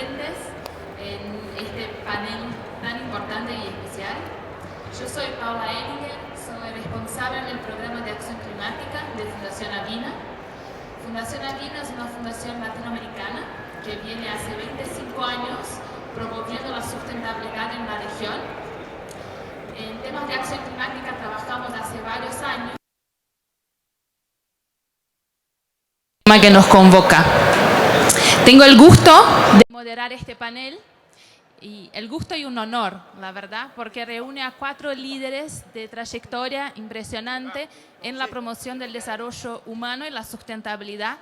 presentes en este panel tan importante y especial. Yo soy Paula Ellinger, soy responsable del programa de acción climática de Fundación Avina. Fundación Avina es una fundación latinoamericana que viene hace 25 años promoviendo la sustentabilidad en la región. En temas de acción climática trabajamos hace varios años. Que nos convoca. Tengo el gusto de moderar este panel y el gusto y un honor, la verdad, porque reúne a 4 líderes de trayectoria impresionante en la promoción del desarrollo humano y la sustentabilidad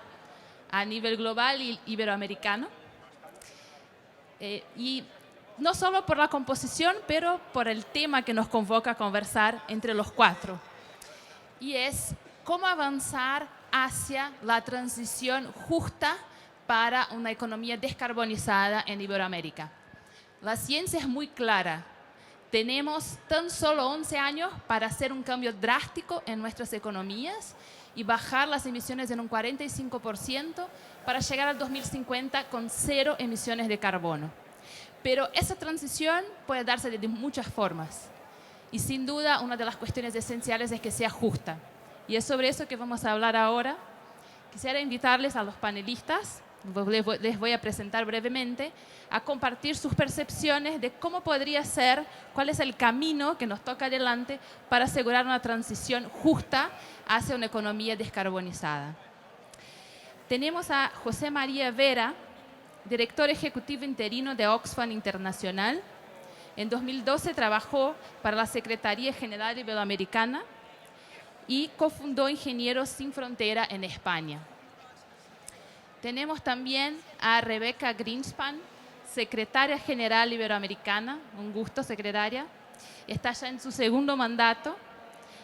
a nivel global y iberoamericano. Y no solo por la composición, pero por el tema que nos convoca a conversar entre los 4. Y es cómo avanzar hacia la transición justa para una economía descarbonizada en Iberoamérica. La ciencia es muy clara. Tenemos tan solo 11 años para hacer un cambio drástico en nuestras economías y bajar las emisiones en un 45% para llegar al 2050 con 0 emisiones de carbono. Pero esa transición puede darse de muchas formas. Y sin duda, una de las cuestiones esenciales es que sea justa. Y es sobre eso que vamos a hablar ahora. Quisiera invitarles a los panelistas, les voy a presentar brevemente, a compartir sus percepciones de cómo podría ser, cuál es el camino que nos toca adelante para asegurar una transición justa hacia una economía descarbonizada. Tenemos a José María Vera, director ejecutivo interino de Oxfam Internacional. En 2012 trabajó para la Secretaría General Iberoamericana y cofundó Ingenieros Sin Frontera en España. Tenemos también a Rebecca Greenspan, secretaria general iberoamericana. Un gusto, secretaria. Está ya en su 2º mandato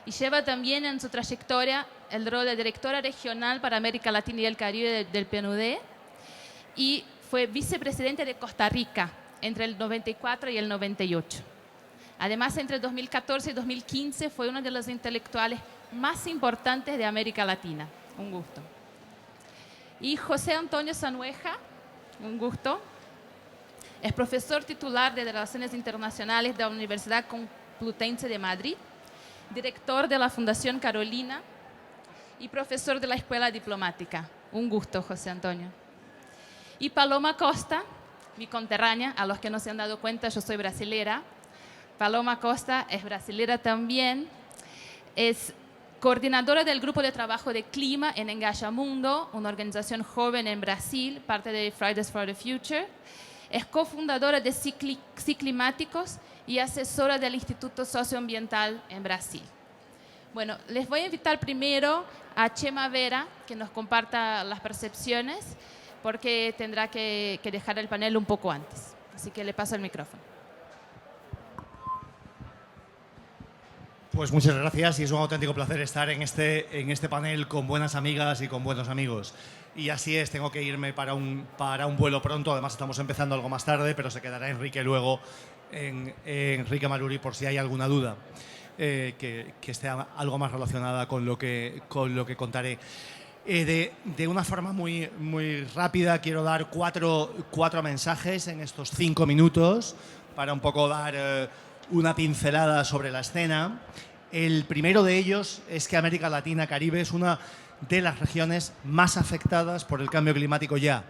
y lleva también en su trayectoria el rol de directora regional para América Latina y el Caribe del PNUD y fue vicepresidente de Costa Rica entre el 94 y el 98. Además, entre 2014 y 2015 fue uno de los intelectuales más importantes de América Latina. Un gusto. Y José Antonio Sanueja, un gusto. Es profesor titular de Relaciones Internacionales de la Universidad Complutense de Madrid, director de la Fundación Carolina y profesor de la Escuela Diplomática. Un gusto, José Antonio. Y Paloma Costa, mi conterránea, a los que no se han dado cuenta, yo soy brasilera. Paloma Costa es brasilera también. Es coordinadora del Grupo de Trabajo de Clima en Engajamundo, una organización joven en Brasil, parte de Fridays for the Future. Es cofundadora de Ciclimáticos y asesora del Instituto Socioambiental en Brasil. Bueno, les voy a invitar primero a Chema Vera, que nos comparta las percepciones, porque tendrá que dejar el panel un poco antes. Así que le paso el micrófono. Pues muchas gracias y es un auténtico placer estar en este panel con buenas amigas y con buenos amigos. Y así es, tengo que irme para un vuelo pronto, además estamos empezando algo más tarde, pero se quedará Enrique luego, Enrique Maruri, por si hay alguna duda que esté algo más relacionada con lo que contaré. De una forma muy rápida quiero dar cuatro mensajes en estos 5 minutos para un poco dar una pincelada sobre la escena. El primero de ellos es que América Latina Caribe es una de las regiones más afectadas por el cambio climático ya.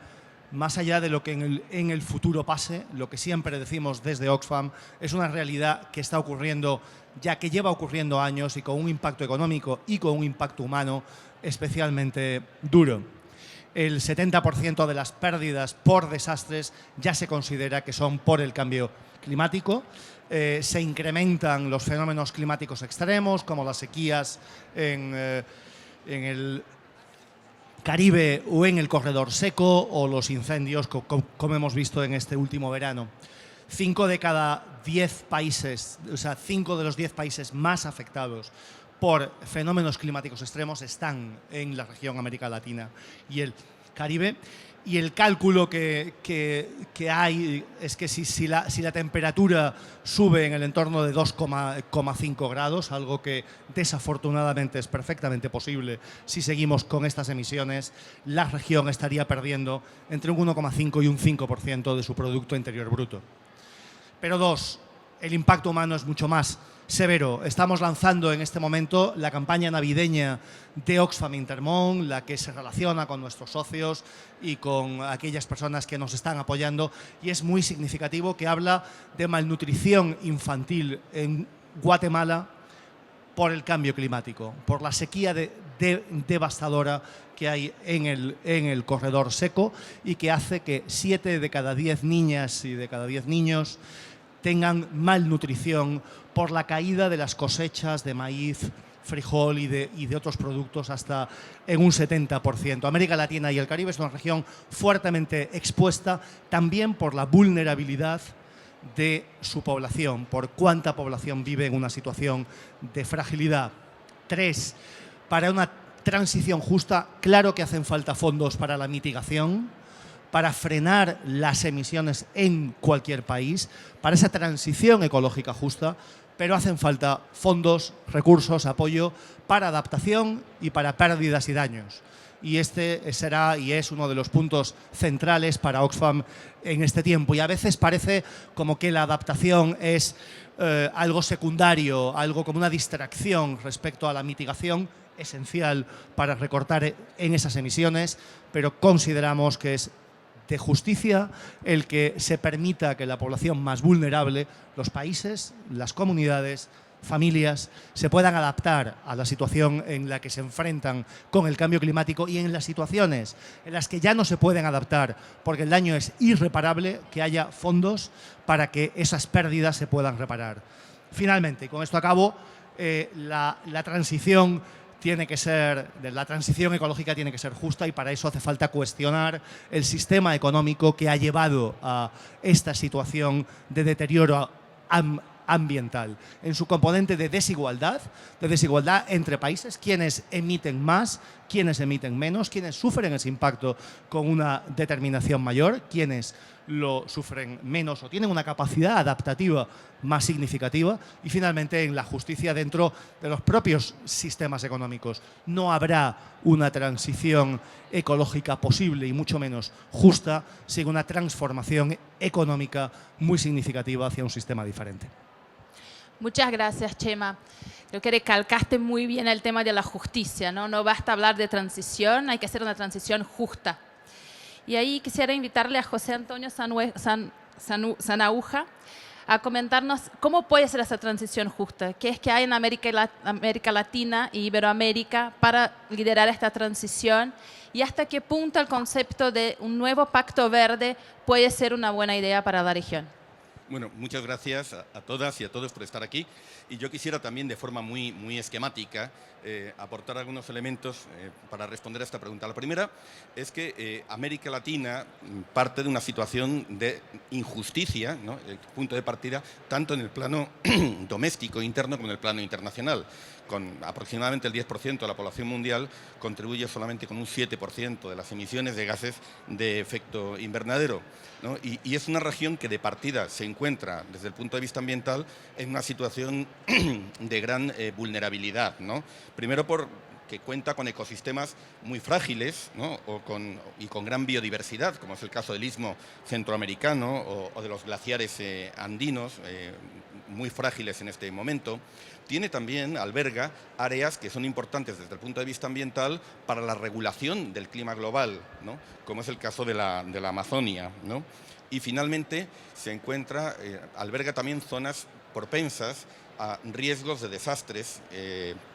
Más allá de lo que en el futuro pase, lo que siempre decimos desde Oxfam es una realidad que está ocurriendo, ya que lleva ocurriendo años y con un impacto económico y con un impacto humano especialmente duro. El 70% de las pérdidas por desastres ya se considera que son por el cambio climático. Se incrementan los fenómenos climáticos extremos, como las sequías en el Caribe o en el corredor seco, o los incendios, como hemos visto en este último verano. 5 de cada 10 países, o sea, 5 de los 10 países más afectados por fenómenos climáticos extremos están en la región América Latina. Y el Caribe. Y el cálculo que hay es que si la temperatura sube en el entorno de 2,5 grados, algo que desafortunadamente es perfectamente posible si seguimos con estas emisiones, la región estaría perdiendo entre un 1,5 y un 5% de su Producto Interior Bruto. Pero dos, el impacto humano es mucho más severo. Estamos lanzando en este momento la campaña navideña de Oxfam Intermón, la que se relaciona con nuestros socios y con aquellas personas que nos están apoyando, y es muy significativo que habla de malnutrición infantil en Guatemala por el cambio climático, por la sequía devastadora que hay en el corredor seco y que hace que 7 de cada 10 niñas y de cada 10 niños tengan malnutrición por la caída de las cosechas de maíz, frijol y de otros productos hasta en un 70%. América Latina y el Caribe es una región fuertemente expuesta también por la vulnerabilidad de su población, por cuánta población vive en una situación de fragilidad. 3, para una transición justa, claro que hacen falta fondos para la mitigación, para frenar las emisiones en cualquier país, para esa transición ecológica justa, pero hacen falta fondos, recursos, apoyo para adaptación y para pérdidas y daños. Y este será y es uno de los puntos centrales para Oxfam en este tiempo. Y a veces parece como que la adaptación es algo secundario, algo como una distracción respecto a la mitigación esencial para recortar en esas emisiones, pero consideramos que es de justicia el que se permita que la población más vulnerable, los países, las comunidades, familias, se puedan adaptar a la situación en la que se enfrentan con el cambio climático, y en las situaciones en las que ya no se pueden adaptar porque el daño es irreparable, que haya fondos para que esas pérdidas se puedan reparar. Finalmente, y con esto acabo, la transición ecológica tiene que ser justa, y para eso hace falta cuestionar el sistema económico que ha llevado a esta situación de deterioro ambiental, en su componente de desigualdad entre países, quienes emiten más, quienes emiten menos, quienes sufren ese impacto con una determinación mayor, quienes lo sufren menos o tienen una capacidad adaptativa más significativa, y finalmente en la justicia dentro de los propios sistemas económicos. No habrá una transición ecológica posible y mucho menos justa sin una transformación económica muy significativa hacia un sistema diferente. Muchas gracias, Chema. Creo que recalcaste muy bien el tema de la justicia, ¿no? No basta hablar de transición, hay que hacer una transición justa. Y ahí quisiera invitarle a José Antonio Sanahúja a comentarnos cómo puede ser esa transición justa, qué es que hay en América Latina y Iberoamérica para liderar esta transición, y hasta qué punto el concepto de un nuevo pacto verde puede ser una buena idea para la región. Bueno, muchas gracias a todas y a todos por estar aquí. Y yo quisiera también, de forma muy esquemática, aportar algunos elementos para responder a esta pregunta. La primera es que América Latina parte de una situación de injusticia, ¿no? El punto de partida, tanto en el plano doméstico interno como en el plano internacional. Con aproximadamente el 10% de la población mundial, contribuye solamente con un 7% de las emisiones de gases de efecto invernadero, ¿no? Y es una región que de partida se encuentra, desde el punto de vista ambiental, en una situación de gran vulnerabilidad, ¿no? Primero porque cuenta con ecosistemas muy frágiles, ¿no? y con gran biodiversidad, como es el caso del Istmo Centroamericano o de los glaciares andinos, muy frágiles en este momento. Tiene también, alberga áreas que son importantes desde el punto de vista ambiental para la regulación del clima global, ¿no? Como es el caso de la Amazonia, ¿no? Y finalmente se encuentra, alberga también zonas propensas a riesgos de desastres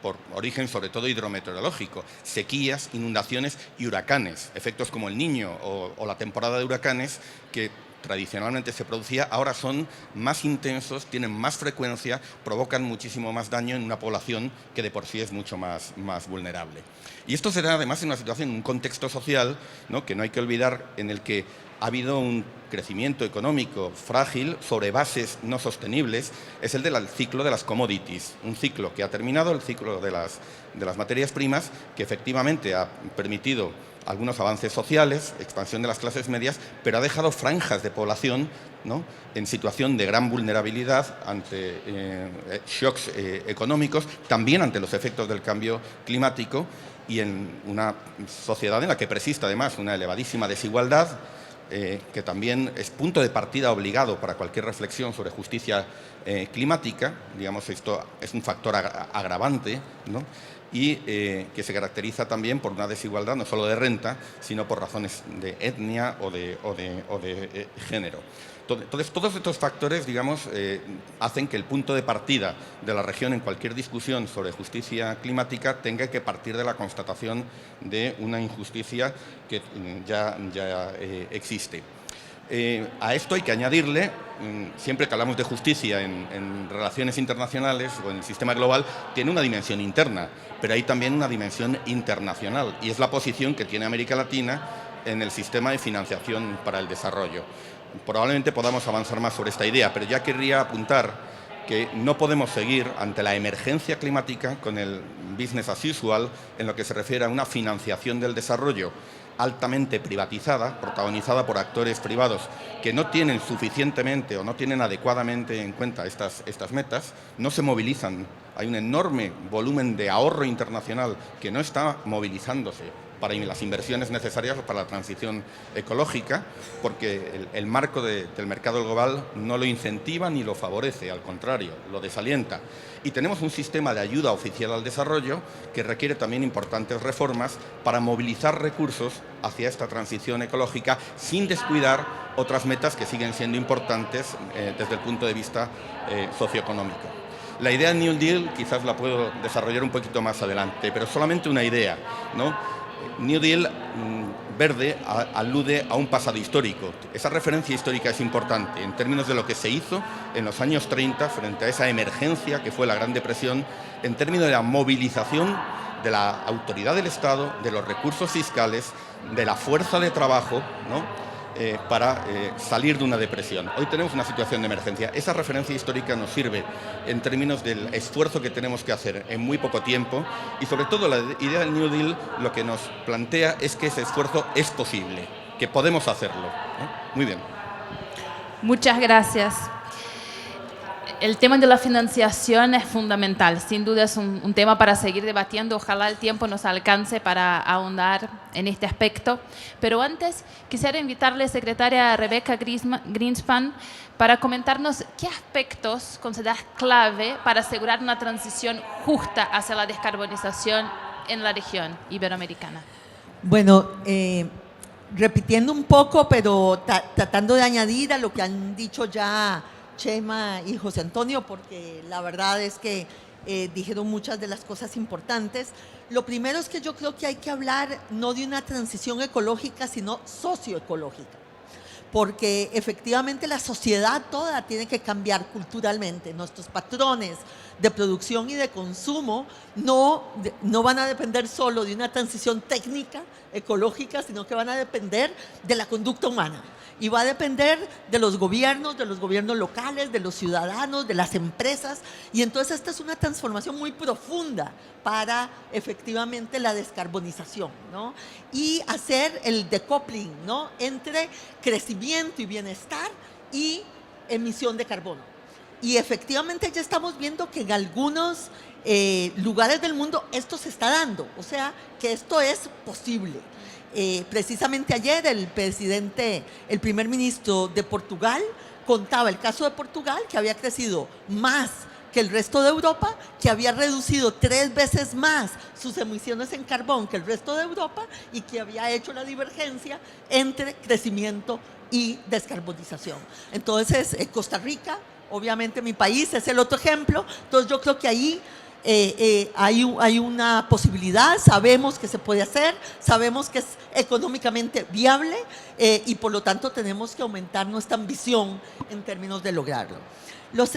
por origen sobre todo hidrometeorológico, sequías, inundaciones y huracanes, efectos como el Niño o la temporada de huracanes que tradicionalmente se producía, ahora son más intensos, tienen más frecuencia, provocan muchísimo más daño en una población que de por sí es mucho más vulnerable. Y esto se da además en una situación, en un contexto social, ¿no? Que no hay que olvidar, en el que ha habido un crecimiento económico frágil sobre bases no sostenibles, es el del ciclo de las commodities, un ciclo que ha terminado, el ciclo de las materias primas, que efectivamente ha permitido algunos avances sociales, expansión de las clases medias, pero ha dejado franjas de población, ¿no?, en situación de gran vulnerabilidad ante shocks económicos, también ante los efectos del cambio climático, y en una sociedad en la que persiste además una elevadísima desigualdad, que también es punto de partida obligado para cualquier reflexión sobre justicia climática. Digamos, esto es un factor agravante, ¿no?, y que se caracteriza también por una desigualdad no solo de renta, sino por razones de etnia o de género. Entonces, todos estos factores, digamos, hacen que el punto de partida de la región en cualquier discusión sobre justicia climática tenga que partir de la constatación de una injusticia que ya existe. A esto hay que añadirle, siempre que hablamos de justicia en relaciones internacionales o en el sistema global, tiene una dimensión interna, pero hay también una dimensión internacional, y es la posición que tiene América Latina en el sistema de financiación para el desarrollo. Probablemente podamos avanzar más sobre esta idea, pero ya querría apuntar que no podemos seguir ante la emergencia climática con el business as usual en lo que se refiere a una financiación del desarrollo altamente privatizada, protagonizada por actores privados que no tienen suficientemente o no tienen adecuadamente en cuenta estas metas, no se movilizan. Hay un enorme volumen de ahorro internacional que no está movilizándose para las inversiones necesarias para la transición ecológica, porque el marco del mercado global no lo incentiva ni lo favorece, al contrario, lo desalienta. Y tenemos un sistema de ayuda oficial al desarrollo que requiere también importantes reformas para movilizar recursos hacia esta transición ecológica sin descuidar otras metas que siguen siendo importantes desde el punto de vista socioeconómico. La idea del New Deal quizás la puedo desarrollar un poquito más adelante, pero solamente una idea, ¿no? New Deal verde alude a un pasado histórico. Esa referencia histórica es importante en términos de lo que se hizo en los años 30 frente a esa emergencia que fue la Gran Depresión, en términos de la movilización de la autoridad del Estado, de los recursos fiscales, de la fuerza de trabajo, ¿no?, para salir de una depresión. Hoy tenemos una situación de emergencia. Esa referencia histórica nos sirve en términos del esfuerzo que tenemos que hacer en muy poco tiempo, y sobre todo la idea del New Deal lo que nos plantea es que ese esfuerzo es posible, que podemos hacerlo. Muy bien. Muchas gracias. El tema de la financiación es fundamental, sin duda es un tema para seguir debatiendo, ojalá el tiempo nos alcance para ahondar en este aspecto. Pero antes quisiera invitarle, secretaria Rebecca Greenspan, para comentarnos qué aspectos consideras clave para asegurar una transición justa hacia la descarbonización en la región iberoamericana. Bueno, repitiendo un poco, pero tratando de añadir a lo que han dicho ya Chema y José Antonio, porque la verdad es que dijeron muchas de las cosas importantes. Lo primero es que yo creo que hay que hablar no de una transición ecológica, sino socioecológica, porque efectivamente la sociedad toda tiene que cambiar culturalmente. Nuestros patrones de producción y de consumo no van a depender solo de una transición técnica, ecológica, sino que van a depender de la conducta humana. Y va a depender de los gobiernos locales, de los ciudadanos, de las empresas. Y entonces esta es una transformación muy profunda para efectivamente la descarbonización, ¿no? Y hacer el decoupling, ¿no?, entre crecimiento y bienestar y emisión de carbono. Y efectivamente ya estamos viendo que en algunos lugares del mundo esto se está dando, o sea, que esto es posible. Precisamente ayer el primer ministro de Portugal contaba el caso de Portugal, que había crecido más que el resto de Europa, que había reducido 3 veces más sus emisiones en carbón que el resto de Europa, y que había hecho la divergencia entre crecimiento y descarbonización. Entonces, Costa Rica, obviamente mi país, es el otro ejemplo. Entonces yo creo que ahí hay una posibilidad, sabemos que se puede hacer, sabemos que es económicamente viable, y por lo tanto tenemos que aumentar nuestra ambición en términos de lograrlo.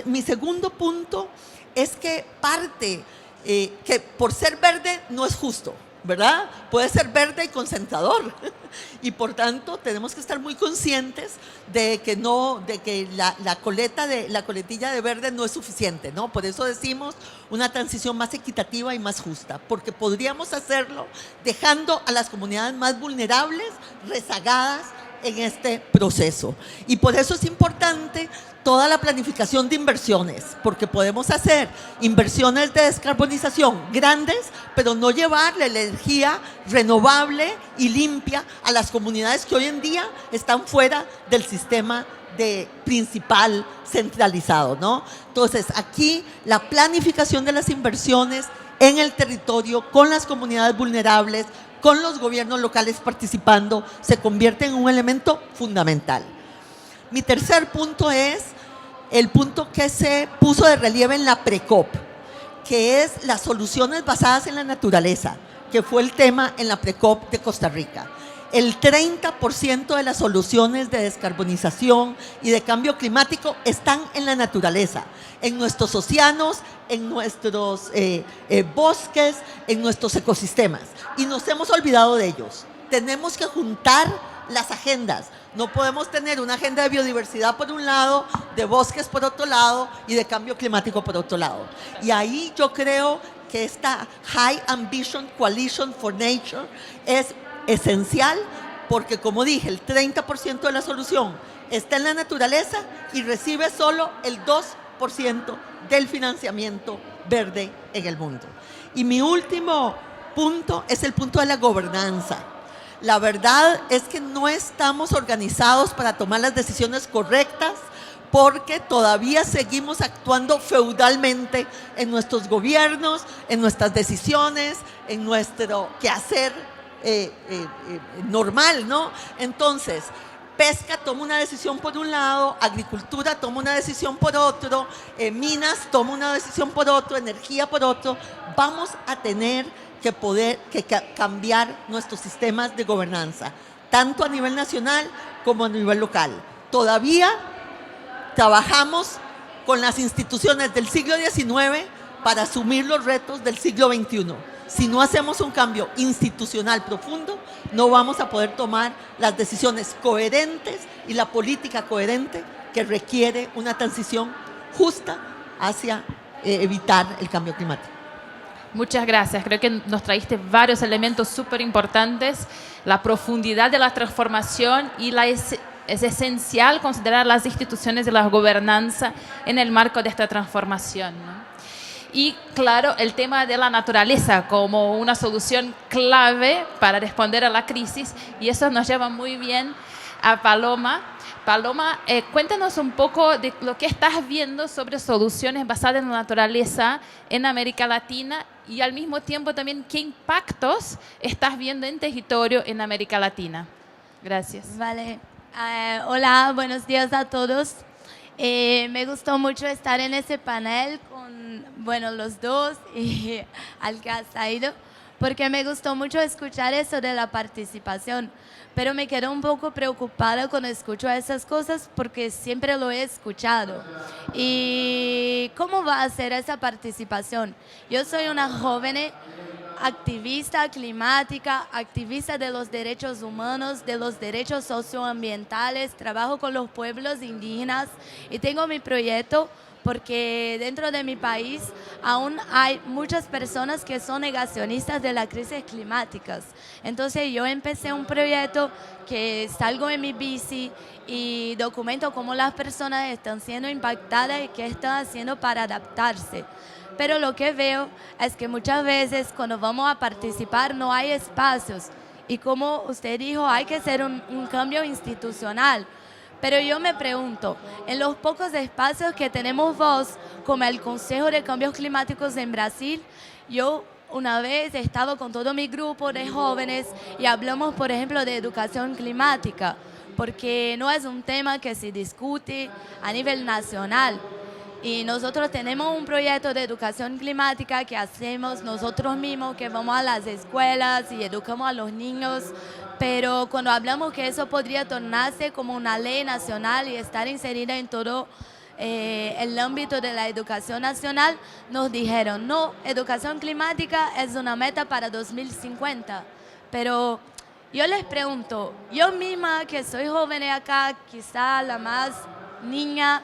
Mi segundo punto es que que por ser verde no es justo, ¿verdad? Puede ser verde y concentrador. Y por tanto tenemos que estar muy conscientes de que la coletilla de verde no es suficiente, ¿no? Por eso decimos una transición más equitativa y más justa, porque podríamos hacerlo dejando a las comunidades más vulnerables rezagadas en este proceso. Y por eso es importante toda la planificación de inversiones, porque podemos hacer inversiones de descarbonización grandes, pero no llevarle la energía renovable y limpia a las comunidades que hoy en día están fuera del sistema principal centralizado, ¿no? Entonces, aquí la planificación de las inversiones en el territorio, con las comunidades vulnerables, con los gobiernos locales participando, se convierte en un elemento fundamental. Mi tercer punto es el punto que se puso de relieve en la PRECOP, que es las soluciones basadas en la naturaleza, que fue el tema en la PRECOP de Costa Rica. El 30% de las soluciones de descarbonización y de cambio climático están en la naturaleza, en nuestros océanos, en nuestros bosques, en nuestros ecosistemas. Y nos hemos olvidado de ellos. Tenemos que juntar las agendas. No podemos tener una agenda de biodiversidad por un lado, de bosques por otro lado y de cambio climático por otro lado. Y ahí yo creo que esta High Ambition Coalition for Nature es esencial porque, como dije, el 30% de la solución está en la naturaleza y recibe solo el 2% del financiamiento verde en el mundo. Y mi último punto es el punto de la gobernanza. La verdad es que no estamos organizados para tomar las decisiones correctas porque todavía seguimos actuando feudalmente en nuestros gobiernos, en nuestras decisiones, en nuestro quehacer normal, ¿no? Entonces, pesca toma una decisión por un lado, agricultura toma una decisión por otro, minas toma una decisión por otro, energía por otro. Vamos a tener que cambiar nuestros sistemas de gobernanza, tanto a nivel nacional como a nivel local. Todavía trabajamos con las instituciones del siglo XIX para asumir los retos del siglo XXI. Si no hacemos un cambio institucional profundo, no vamos a poder tomar las decisiones coherentes y la política coherente que requiere una transición justa hacia evitar el cambio climático. Muchas gracias. Creo que nos trajiste varios elementos súper importantes. La profundidad de la transformación y es esencial considerar las instituciones de la gobernanza en el marco de esta transformación, ¿no? Y claro, el tema de la naturaleza como una solución clave para responder a la crisis, y eso nos lleva muy bien a Paloma. Paloma, cuéntanos un poco de lo que estás viendo sobre soluciones basadas en la naturaleza en América Latina y al mismo tiempo también qué impactos estás viendo en territorio en América Latina. Gracias. Vale. Hola, buenos días a todos. Me gustó mucho estar en ese panel con, bueno, los dos y al que ha salido, porque me gustó mucho escuchar eso de la participación, pero me quedo un poco preocupada cuando escucho esas cosas porque siempre lo he escuchado. ¿Y cómo va a ser esa participación? Yo soy una joven activista climática, activista de los derechos humanos, de los derechos socioambientales, trabajo con los pueblos indígenas y tengo mi proyecto porque dentro de mi país aún hay muchas personas que son negacionistas de las crisis climáticas. Entonces yo empecé un proyecto que salgo en mi bici y documento cómo las personas están siendo impactadas y qué están haciendo para adaptarse. Pero lo que veo es que muchas veces cuando vamos a participar no hay espacios. Y como usted dijo, hay que hacer un cambio institucional. Pero yo me pregunto, en los pocos espacios que tenemos voz, como el Consejo de Cambios Climáticos en Brasil, yo una vez he estado con todo mi grupo de jóvenes y hablamos, por ejemplo, de educación climática, porque no es un tema que se discute a nivel nacional. Y nosotros tenemos un proyecto de educación climática que hacemos nosotros mismos, que vamos a las escuelas y educamos a los niños, pero cuando hablamos que eso podría tornarse como una ley nacional y estar inserida en todo el ámbito de la educación nacional, nos dijeron, no, educación climática es una meta para 2050. Pero yo les pregunto, yo misma que soy joven acá, quizá la más niña,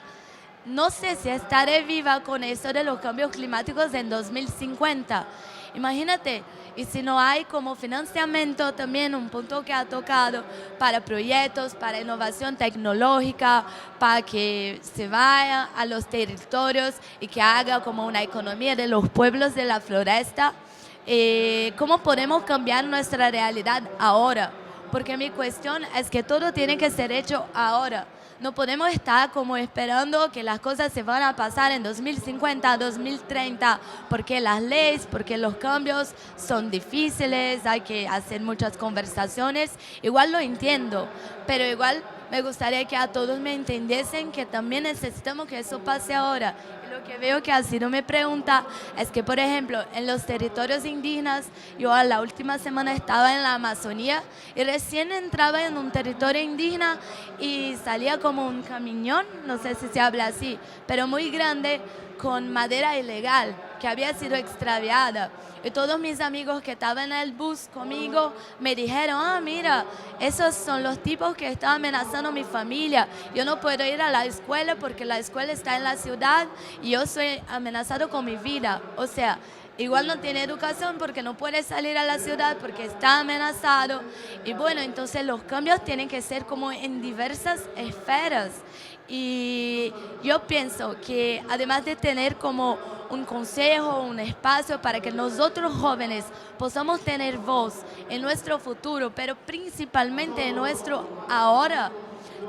no sé si estaré viva con eso de los cambios climáticos en 2050. Imagínate, y si no hay como financiamiento, también un punto que ha tocado para proyectos, para innovación tecnológica, para que se vaya a los territorios y que haga como una economía de los pueblos de la floresta. ¿Cómo podemos cambiar nuestra realidad ahora? Porque mi cuestión es que todo tiene que ser hecho ahora. No podemos estar como esperando que las cosas se van a pasar en 2050, 2030, porque las leyes, porque los cambios son difíciles, hay que hacer muchas conversaciones. Igual lo entiendo, pero igual me gustaría que a todos me entendiesen que también necesitamos que eso pase ahora. Y lo que veo que ha sido mi pregunta es que, por ejemplo, en los territorios indígenas, yo la última semana estaba en la Amazonía y recién entraba en un territorio indígena y salía como un camión, no sé si se habla así, pero muy grande, con madera ilegal que había sido extraviada. Y todos mis amigos que estaban en el bus conmigo me dijeron, mira, esos son los tipos que están amenazando a mi familia. Yo no puedo ir a la escuela porque la escuela está en la ciudad y yo soy amenazado con mi vida. O sea, igual no tiene educación porque no puede salir a la ciudad porque está amenazado. Y bueno, entonces los cambios tienen que ser como en diversas esferas. Y yo pienso que además de tener como un consejo, un espacio para que nosotros jóvenes podamos tener voz en nuestro futuro, pero principalmente en nuestro ahora,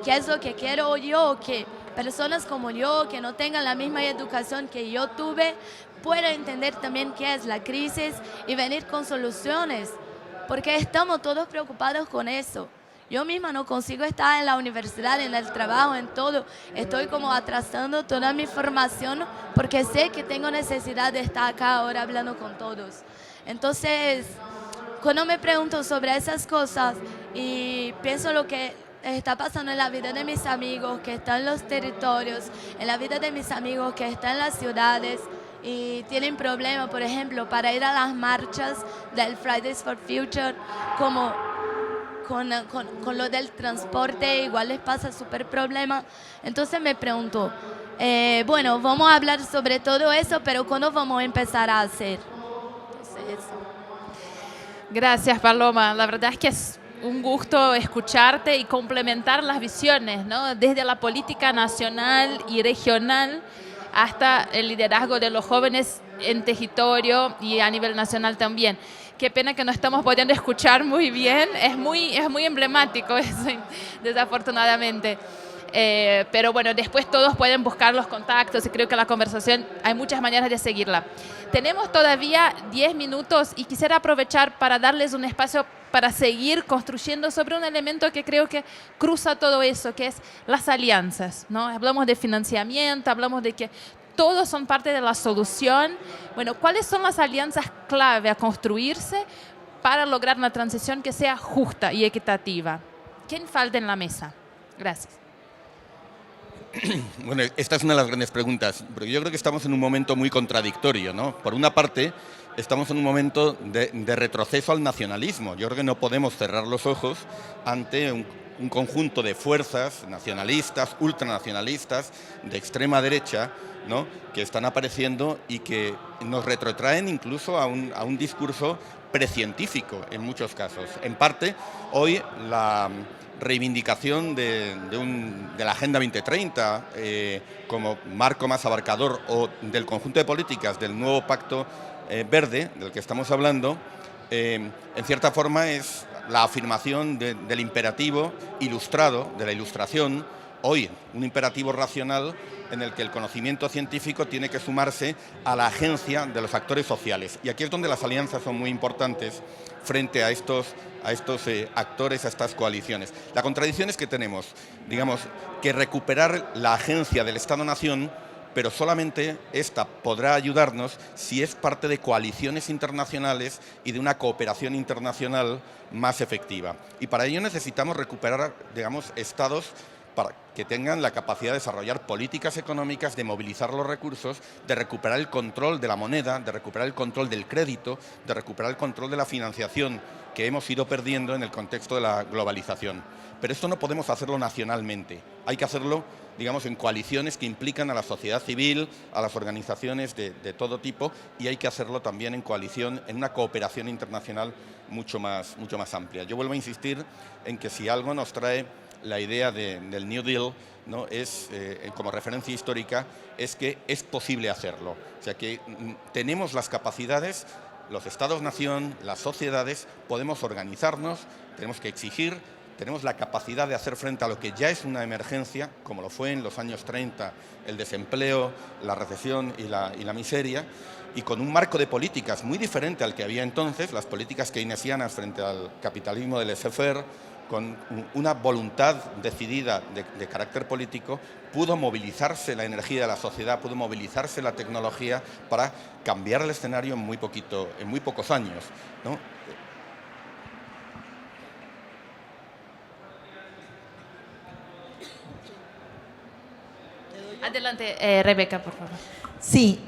que es lo que quiero yo, que personas como yo, que no tengan la misma educación que yo tuve, puedan entender también qué es la crisis y venir con soluciones, porque estamos todos preocupados con eso. Yo misma no consigo estar en la universidad, en el trabajo, en todo. Estoy como atrasando toda mi formación porque sé que tengo necesidad de estar acá ahora hablando con todos. Entonces, cuando me pregunto sobre esas cosas y pienso lo que está pasando en la vida de mis amigos que están en los territorios, en la vida de mis amigos que están en las ciudades y tienen problemas, por ejemplo, para ir a las marchas del Fridays for Future, como con lo del transporte, igual les pasa súper problema. Entonces me pregunto, bueno, vamos a hablar sobre todo eso, pero ¿cuándo vamos a empezar a hacer? Entonces, eso. Gracias, Paloma. La verdad es que es un gusto escucharte y complementar las visiones, ¿no? Desde la política nacional y regional hasta el liderazgo de los jóvenes en territorio y a nivel nacional también. Qué pena que no estamos pudiendo escuchar muy bien, es muy emblemático eso, desafortunadamente. Pero bueno, después todos pueden buscar los contactos y creo que la conversación hay muchas maneras de seguirla. Tenemos todavía 10 minutos y quisiera aprovechar para darles un espacio para seguir construyendo sobre un elemento que creo que cruza todo eso, que es las alianzas, ¿no? Hablamos de financiamiento, hablamos de que todos son parte de la solución. Bueno, ¿cuáles son las alianzas clave a construirse para lograr una transición que sea justa y equitativa? ¿Quién falta en la mesa? Gracias. Bueno, esta es una de las grandes preguntas, porque yo creo que estamos en un momento muy contradictorio, ¿no? Por una parte, estamos en un momento de retroceso al nacionalismo. Yo creo que no podemos cerrar los ojos ante un conjunto de fuerzas nacionalistas, ultranacionalistas, de extrema derecha, ¿no?, que están apareciendo y que nos retrotraen incluso a un discurso precientífico en muchos casos. En parte, hoy la reivindicación de la Agenda 2030 como marco más abarcador o del conjunto de políticas del nuevo Pacto Verde, del que estamos hablando, en cierta forma es la afirmación del imperativo ilustrado, de la ilustración, hoy un imperativo racional en el que el conocimiento científico tiene que sumarse a la agencia de los actores sociales. Y aquí es donde las alianzas son muy importantes frente a estos actores, a estas coaliciones. La contradicción es que tenemos, digamos, que recuperar la agencia del Estado-Nación, pero solamente esta podrá ayudarnos si es parte de coaliciones internacionales y de una cooperación internacional más efectiva. Y para ello necesitamos recuperar, digamos, estados para que tengan la capacidad de desarrollar políticas económicas, de movilizar los recursos, de recuperar el control de la moneda, de recuperar el control del crédito, de recuperar el control de la financiación que hemos ido perdiendo en el contexto de la globalización. Pero esto no podemos hacerlo nacionalmente, hay que hacerlo, digamos, en coaliciones que implican a la sociedad civil, a las organizaciones de todo tipo, y hay que hacerlo también en coalición, en una cooperación internacional mucho más amplia. Yo vuelvo a insistir en que si algo nos trae la idea del New Deal, ¿no?, es, como referencia histórica, es que es posible hacerlo. O sea que tenemos las capacidades, los Estados-nación, las sociedades, podemos organizarnos, tenemos que exigir, tenemos la capacidad de hacer frente a lo que ya es una emergencia, como lo fue en los años 30, el desempleo, la recesión y la miseria, y con un marco de políticas muy diferente al que había entonces, las políticas keynesianas frente al capitalismo del laissez-faire, con una voluntad decidida de carácter político, pudo movilizarse la energía de la sociedad, pudo movilizarse la tecnología para cambiar el escenario en muy pocos años, ¿no? Adelante, Rebeca, por favor. Sí,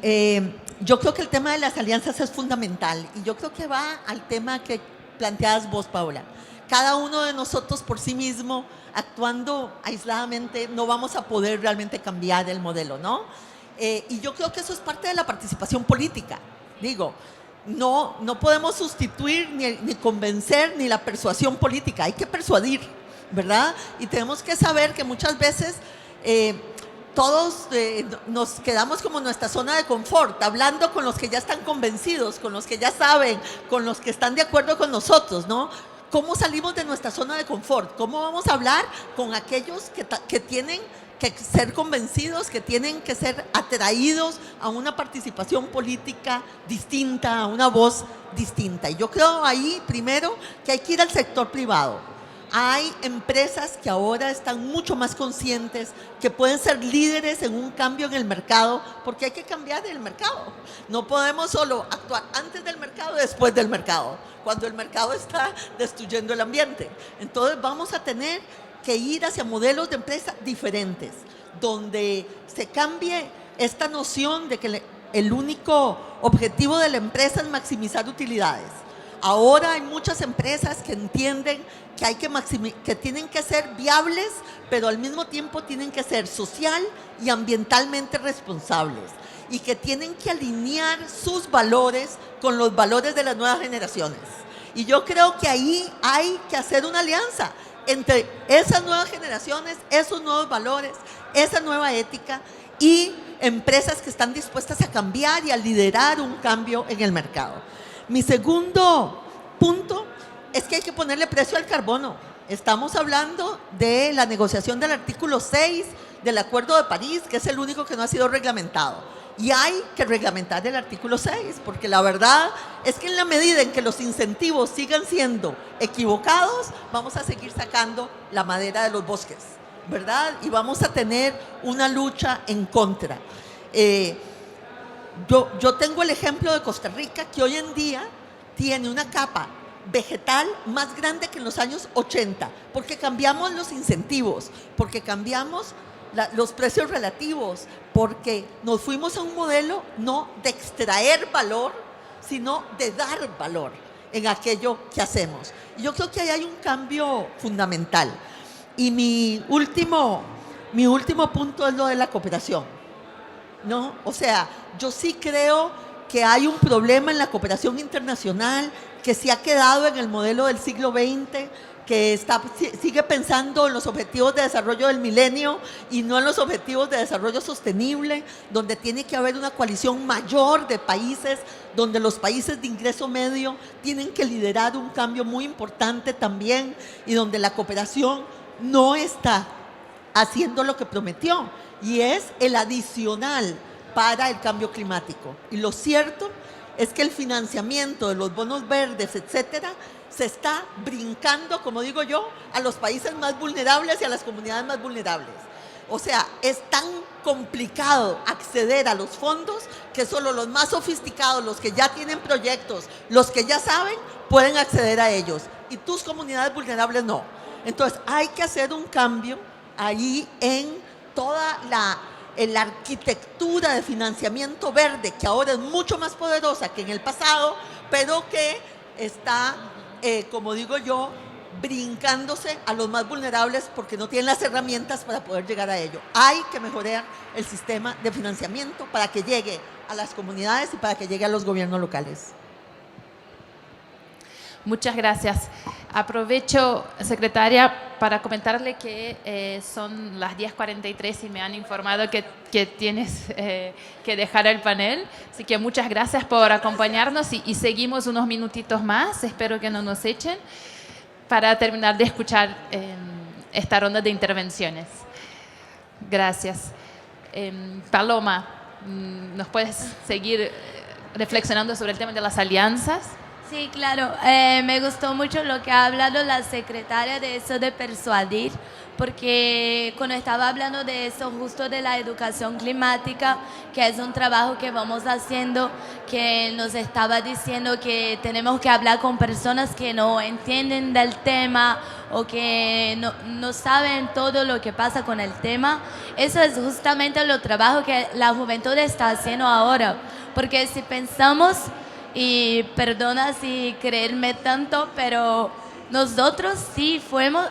yo creo que el tema de las alianzas es fundamental y yo creo que va al tema que planteabas vos, Paula. Cada uno de nosotros por sí mismo, actuando aisladamente, no vamos a poder realmente cambiar el modelo, ¿no? Y yo creo que eso es parte de la participación política. Digo, no podemos sustituir ni convencer ni la persuasión política, hay que persuadir, ¿verdad? Y tenemos que saber que muchas veces todos nos quedamos como en nuestra zona de confort, hablando con los que ya están convencidos, con los que ya saben, con los que están de acuerdo con nosotros, ¿no? ¿Cómo salimos de nuestra zona de confort? ¿Cómo vamos a hablar con aquellos que tienen que ser convencidos, que tienen que ser atraídos a una participación política distinta, a una voz distinta? Y yo creo ahí, primero, que hay que ir al sector privado. Hay empresas que ahora están mucho más conscientes, que pueden ser líderes en un cambio en el mercado, porque hay que cambiar el mercado. No podemos solo actuar antes del mercado y después del mercado, cuando el mercado está destruyendo el ambiente. Entonces vamos a tener que ir hacia modelos de empresa diferentes, donde se cambie esta noción de que el único objetivo de la empresa es maximizar utilidades. Ahora hay muchas empresas que entienden que que tienen que ser viables, pero al mismo tiempo tienen que ser social y ambientalmente responsables y que tienen que alinear sus valores con los valores de las nuevas generaciones. Y yo creo que ahí hay que hacer una alianza entre esas nuevas generaciones, esos nuevos valores, esa nueva ética y empresas que están dispuestas a cambiar y a liderar un cambio en el mercado. Mi segundo punto es que hay que ponerle precio al carbono. Estamos hablando de la negociación del artículo 6 del Acuerdo de París, que es el único que no ha sido reglamentado. Y hay que reglamentar el artículo 6, porque la verdad es que en la medida en que los incentivos sigan siendo equivocados, vamos a seguir sacando la madera de los bosques, ¿verdad? Y vamos a tener una lucha en contra. Yo tengo el ejemplo de Costa Rica, que hoy en día tiene una capa vegetal más grande que en los años 80, porque cambiamos los incentivos, porque cambiamos los precios relativos, porque nos fuimos a un modelo no de extraer valor, sino de dar valor en aquello que hacemos. Y yo creo que ahí hay un cambio fundamental. Y mi último punto es lo de la cooperación, ¿no? O sea, yo sí creo que hay un problema en la cooperación internacional que se ha quedado en el modelo del siglo XX, que sigue pensando en los objetivos de desarrollo del milenio y no en los objetivos de desarrollo sostenible, donde tiene que haber una coalición mayor de países, donde los países de ingreso medio tienen que liderar un cambio muy importante también y donde la cooperación no está haciendo lo que prometió y es el adicional para el cambio climático. Y lo cierto es que el financiamiento de los bonos verdes, etcétera, se está brincando, como digo yo, a los países más vulnerables y a las comunidades más vulnerables. O sea, es tan complicado acceder a los fondos que solo los más sofisticados, los que ya tienen proyectos, los que ya saben, pueden acceder a ellos. Y tus comunidades vulnerables no. Entonces, hay que hacer un cambio ahí en toda la arquitectura de financiamiento verde, que ahora es mucho más poderosa que en el pasado, pero que está, como digo yo, brincándose a los más vulnerables porque no tienen las herramientas para poder llegar a ello. Hay que mejorar el sistema de financiamiento para que llegue a las comunidades y para que llegue a los gobiernos locales. Muchas gracias. Aprovecho, secretaria, para comentarle que son las 10:43 y me han informado que tienes que dejar el panel. Así que muchas gracias por acompañarnos y seguimos unos minutitos más. Espero que no nos echen para terminar de escuchar esta ronda de intervenciones. Gracias. Paloma, ¿nos puedes seguir reflexionando sobre el tema de las alianzas? Sí, claro. Me gustó mucho lo que ha hablado la secretaria de eso de persuadir, porque cuando estaba hablando de eso, justo de la educación climática, que es un trabajo que vamos haciendo, que nos estaba diciendo que tenemos que hablar con personas que no entienden del tema o que no saben todo lo que pasa con el tema. Eso es justamente el trabajo que la juventud está haciendo ahora, porque si pensamos, y perdona si creerme tanto, pero nosotros sí fuimos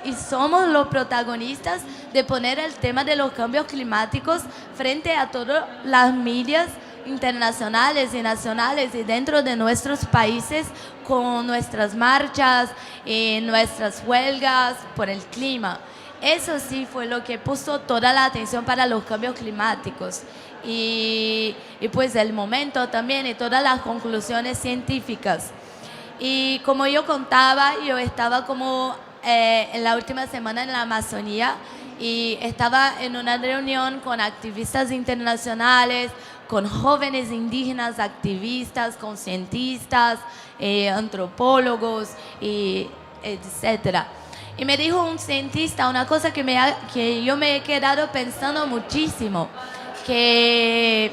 y somos los protagonistas de poner el tema de los cambios climáticos frente a todas las medias internacionales y nacionales y dentro de nuestros países con nuestras marchas y nuestras huelgas por el clima. Eso sí fue lo que puso toda la atención para los cambios climáticos. Y pues el momento también y todas las conclusiones científicas. Y como yo contaba, yo estaba como en la última semana en la Amazonía y estaba en una reunión con activistas internacionales, con jóvenes indígenas activistas, con cientistas, antropólogos, etc. Y me dijo un cientista una cosa que yo me he quedado pensando muchísimo, que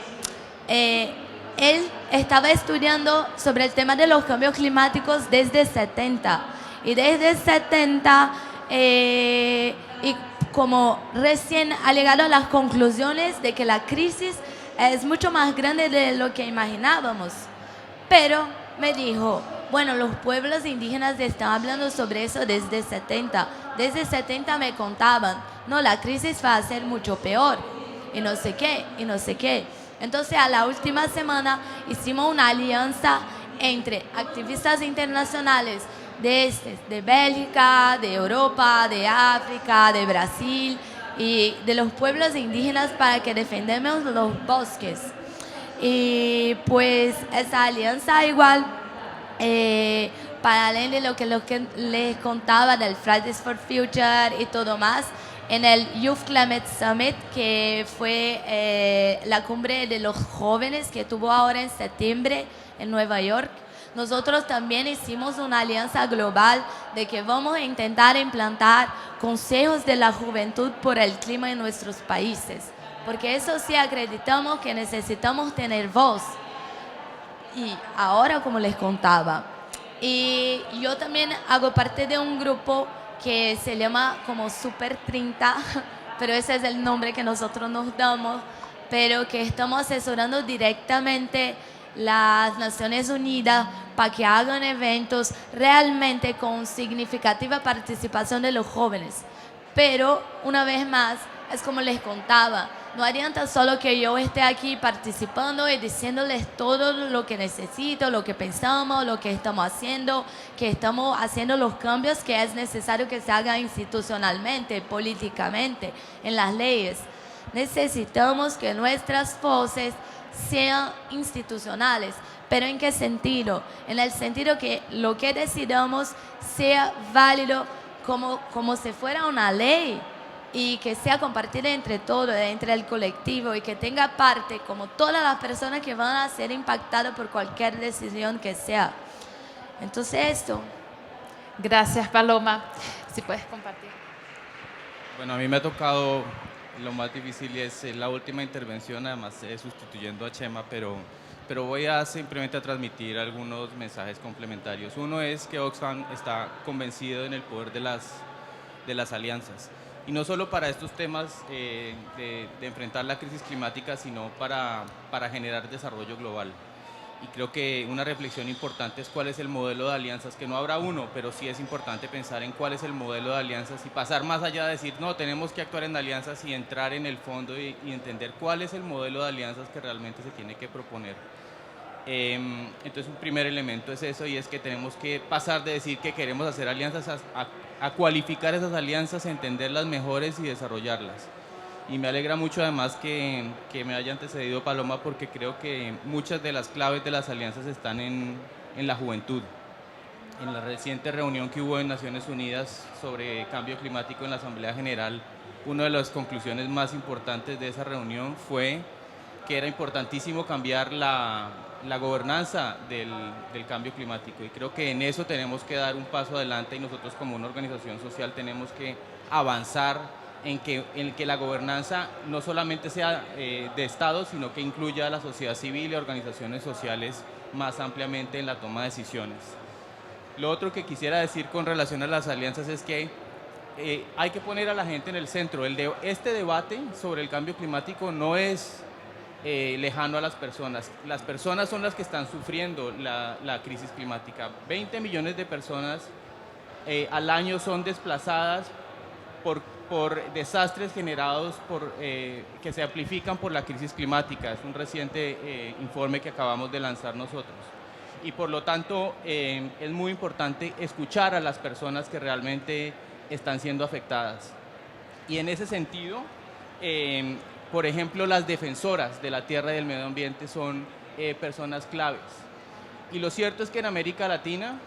él estaba estudiando sobre el tema de los cambios climáticos desde 70. Y desde 70, y como recién ha llegado a las conclusiones de que la crisis es mucho más grande de lo que imaginábamos. Pero me dijo, bueno, los pueblos indígenas están hablando sobre eso desde 70. Desde 70 me contaban, no, la crisis va a ser mucho peor. Y no sé qué, y no sé qué. Entonces, a la última semana hicimos una alianza entre activistas internacionales de Bélgica, de Europa, de África, de Brasil y de los pueblos indígenas para que defendamos los bosques. Y pues esa alianza igual, paralelo de lo que les contaba del Fridays for Future y todo más, en el Youth Climate Summit, que fue la cumbre de los jóvenes que tuvo ahora en septiembre en Nueva York, nosotros también hicimos una alianza global de que vamos a intentar implantar consejos de la juventud por el clima en nuestros países, porque eso sí acreditamos que necesitamos tener voz. Y ahora, como les contaba, y yo también hago parte de un grupo que se llama como Super 30, pero ese es el nombre que nosotros nos damos, pero que estamos asesorando directamente las Naciones Unidas para que hagan eventos realmente con significativa participación de los jóvenes. Pero, una vez más, es como les contaba, no adianta solo que yo esté aquí participando y diciéndoles todo lo que necesito, lo que pensamos, lo que estamos haciendo los cambios que es necesario que se hagan institucionalmente, políticamente, en las leyes. Necesitamos que nuestras voces sean institucionales. ¿Pero en qué sentido? En el sentido que lo que decidamos sea válido como si fuera una ley, y que sea compartida entre todos, entre el colectivo, y que tenga parte como todas las personas que van a ser impactadas por cualquier decisión que sea. Entonces esto. Gracias, Paloma. Si puedes compartir. Bueno, a mí me ha tocado, lo más difícil es la última intervención, además sustituyendo a Chema, pero voy a simplemente transmitir algunos mensajes complementarios. Uno es que Oxfam está convencido en el poder de las alianzas. y no solo para estos temas de enfrentar la crisis climática, sino para generar desarrollo global. Y creo que una reflexión importante es cuál es el modelo de alianzas, que no habrá uno, pero sí es importante pensar en cuál es el modelo de alianzas y pasar más allá de decir, no, tenemos que actuar en alianzas y entrar en el fondo y entender cuál es el modelo de alianzas que realmente se tiene que proponer. Entonces un primer elemento es eso, y es que tenemos que pasar de decir que queremos hacer alianzas a cualificar esas alianzas, entenderlas mejores y desarrollarlas. Y me alegra mucho además que me haya antecedido Paloma, porque creo que muchas de las claves de las alianzas están en la juventud. En la reciente reunión que hubo en Naciones Unidas sobre cambio climático en la Asamblea General, una de las conclusiones más importantes de esa reunión fue que era importantísimo cambiar la gobernanza del cambio climático, y creo que en eso tenemos que dar un paso adelante, y nosotros como una organización social tenemos que avanzar en que la gobernanza no solamente sea de Estado, sino que incluya a la sociedad civil y organizaciones sociales más ampliamente en la toma de decisiones. Lo otro que quisiera decir con relación a las alianzas es que hay que poner a la gente en el centro. Este debate sobre el cambio climático no es lejano a las personas. Las personas son las que están sufriendo la crisis climática. 20 millones de personas al año son desplazadas por desastres generados que se amplifican por la crisis climática. Es un reciente informe que acabamos de lanzar nosotros. Y por lo tanto es muy importante escuchar a las personas que realmente están siendo afectadas. Y en ese sentido, por ejemplo, las defensoras de la tierra y del medio ambiente son personas claves. Y lo cierto es que en América Latina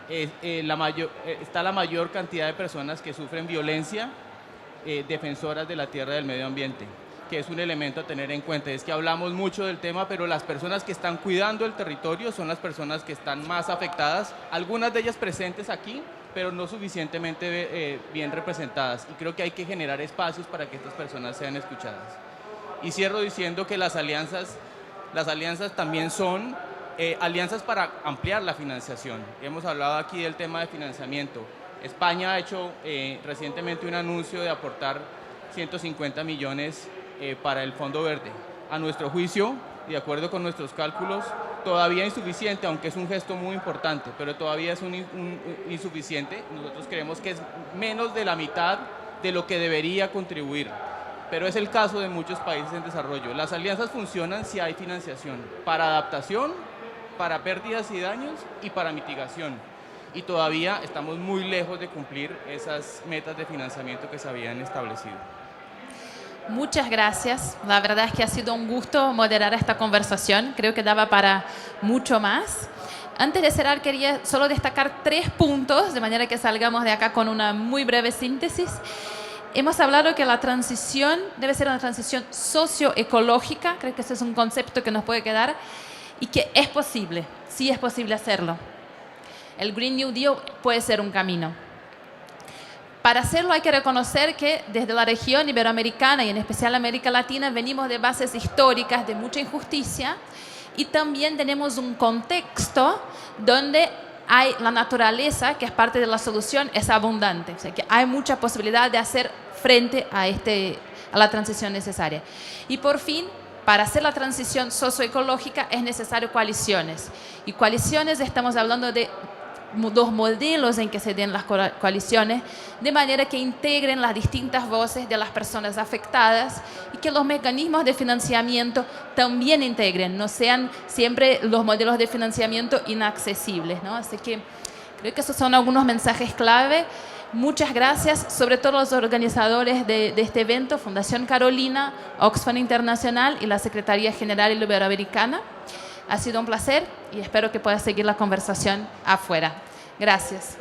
está la mayor cantidad de personas que sufren violencia, defensoras de la tierra y del medio ambiente, que es un elemento a tener en cuenta. Es que hablamos mucho del tema, pero las personas que están cuidando el territorio son las personas que están más afectadas, algunas de ellas presentes aquí, pero no suficientemente bien representadas, y creo que hay que generar espacios para que estas personas sean escuchadas. Y cierro diciendo que las alianzas también son alianzas para ampliar la financiación. Hemos hablado aquí del tema de financiamiento. España ha hecho recientemente un anuncio de aportar 150 millones para el Fondo Verde. A nuestro juicio, de acuerdo con nuestros cálculos, todavía insuficiente, aunque es un gesto muy importante, pero todavía es insuficiente. Nosotros creemos que es menos de la mitad de lo que debería contribuir, pero es el caso de muchos países en desarrollo. Las alianzas funcionan si hay financiación para adaptación, para pérdidas y daños y para mitigación. Y todavía estamos muy lejos de cumplir esas metas de financiamiento que se habían establecido. Muchas gracias. La verdad es que ha sido un gusto moderar esta conversación. Creo que daba para mucho más. Antes de cerrar, quería solo destacar 3 puntos, de manera que salgamos de acá con una muy breve síntesis. Hemos hablado que la transición debe ser una transición socioecológica. Creo que ese es un concepto que nos puede quedar y que es posible, sí es posible hacerlo. El Green New Deal puede ser un camino. Para hacerlo hay que reconocer que desde la región iberoamericana y en especial América Latina venimos de bases históricas de mucha injusticia, y también tenemos un contexto donde hay la naturaleza, que es parte de la solución, es abundante. O sea, que hay mucha posibilidad de hacer frente a la transición necesaria. Y por fin, para hacer la transición socioecológica es necesario coaliciones. Y coaliciones, estamos hablando de 2 modelos en que se den las coaliciones, de manera que integren las distintas voces de las personas afectadas y que los mecanismos de financiamiento también integren, no sean siempre los modelos de financiamiento inaccesibles, ¿no? Así que creo que esos son algunos mensajes clave. Muchas gracias, sobre todo a los organizadores de este evento, Fundación Carolina, Oxfam Internacional y la Secretaría General Iberoamericana. Ha sido un placer y espero que pueda seguir la conversación afuera. Gracias.